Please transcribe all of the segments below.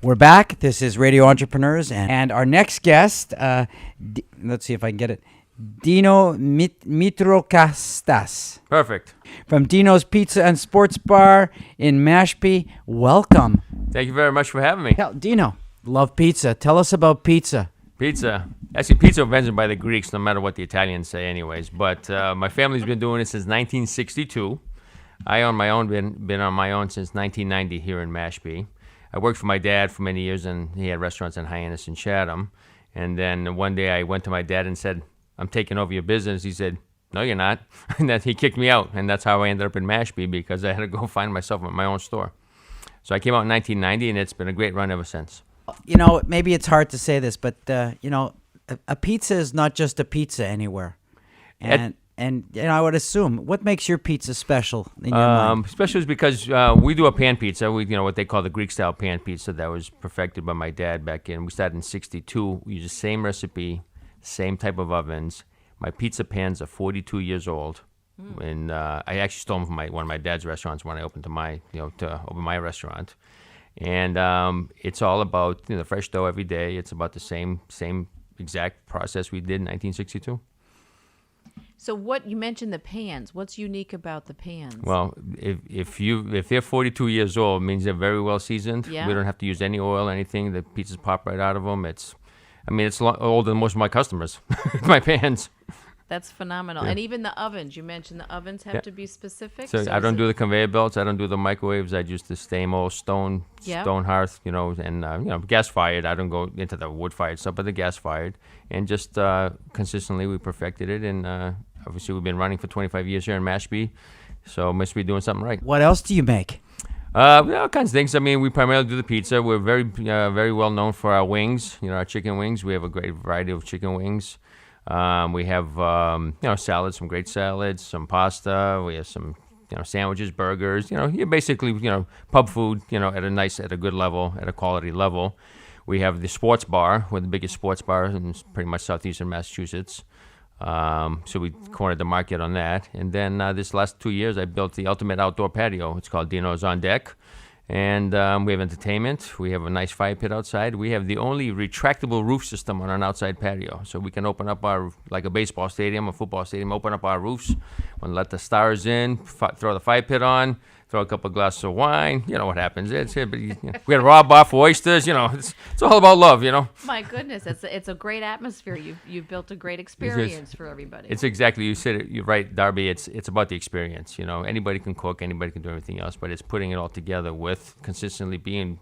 We're back. This is Radio Entrepreneurs, and our next guest, let's see if I can get it, Dino Matrokastas. Perfect. From Dino's Pizza and Sports Bar in Mashpee. Welcome. Thank you very much for having me. Dino, love pizza. Tell us about pizza. Pizza. Actually, pizza was invented by the Greeks, no matter what the Italians say anyways. But my family's been doing it since 1962. I own my own, been on my own since 1990 here in Mashpee. I worked for my dad for many years, and he had restaurants in Hyannis and Chatham. And then one day I went to my dad and said, I'm taking over your business. He said, no, you're not. And then he kicked me out. And that's how I ended up in Mashpee, because I had to go find myself my own store. So I came out in 1990, and it's been a great run ever since. You know, maybe it's hard to say this, but, you know, a pizza is not just a pizza anywhere. And you know, I would assume, what makes your pizza special in your mind? Special is because we do a pan pizza. We, what they call the Greek style pan pizza that was perfected by my dad back in. We started in '62. We use the same recipe, same type of ovens. My pizza pans are 42 years old, and I actually stole them from one of my dad's restaurants when I opened to open my restaurant. And it's all about the fresh dough every day. It's about the same exact process we did in 1962. So what you mentioned, the pans. What's unique about the pans? Well, if they're 42 years old, it means they're very well seasoned. Yeah. We don't have to use any oil or anything. The pizzas pop right out of them. It's older than most of my customers. My pans. That's phenomenal. Yeah. And even the ovens. You mentioned the ovens have to be specific. So I don't do the conveyor belts. I don't do the microwaves. I use the same old stone hearth, and gas fired. I don't go into the wood fired stuff, but the gas fired, and just consistently we perfected it. And obviously we've been running for 25 years here in Mashpee, so must be doing something right. What else do you make? All kinds of things. I mean, we primarily do the pizza. We're very well known for our wings. Our chicken wings. We have a great variety of chicken wings. We have salads, some great salads, some pasta. We have some sandwiches, burgers. You're basically pub food. At a good level, at a quality level. We have the sports bar. We're the biggest sports bar in pretty much southeastern Massachusetts. So we cornered the market on that. And then this last 2 years, I built the ultimate outdoor patio. It's called Dino's on Deck. And we have entertainment. We have a nice fire pit outside. We have the only retractable roof system on an outside patio. So we can open up like a baseball stadium, a football stadium, open up our roofs, and let the stars in, throw the fire pit on, throw a couple of glasses of wine. You know what happens. We had a raw bar for oysters. It's all about love, My goodness, it's a great atmosphere. You've built a great experience for everybody. It's exactly, you said it, you're right, Darby. It's about the experience. Anybody can cook, anybody can do everything else, but it's putting it all together with consistently being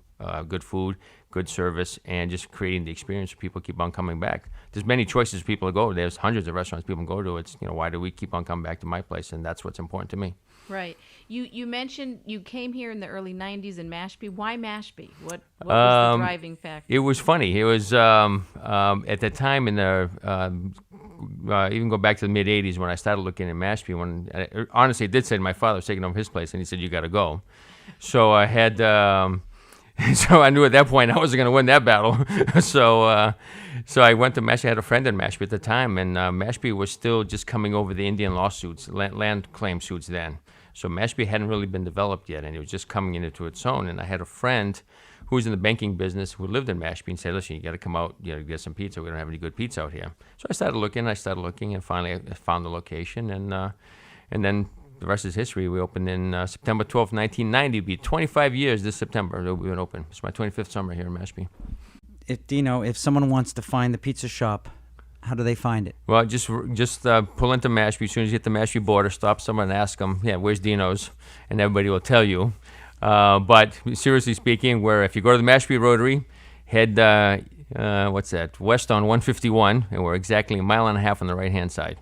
good food, good service, and just creating the experience so people keep on coming back. There's many choices people go to. There's hundreds of restaurants people go to. It's, why do we keep on coming back to my place? And that's what's important to me. Right. You mentioned you came here in the early 90s in Mashpee. Why Mashpee? What was the driving factor? It was funny. It was at the time in the even go back to the mid 80s when I started looking at Mashpee. When honestly, it did say my father was taking over his place, and he said you got to go. So I had. So I knew at that point I wasn't going to win that battle. So I went to Mashpee. I had a friend in Mashpee at the time, and Mashpee was still just coming over the Indian lawsuits, land claim suits then. So Mashpee hadn't really been developed yet, and it was just coming into its own. And I had a friend who was in the banking business who lived in Mashpee and said, listen, you got to come out, get some pizza. We don't have any good pizza out here. So I started looking, and finally I found the location, and then the rest is history. We opened in September 12th, 1990. It'll be 25 years this September that we've been open. It's my 25th summer here in Mashpee. If someone wants to find the pizza shop, how do they find it? Well, just pull into Mashpee. As soon as you hit the Mashpee border, stop someone and ask them, where's Dino's? And everybody will tell you. But seriously speaking, if you go to the Mashpee Rotary, head, west on 151, and we're exactly a mile and a half on the right-hand side.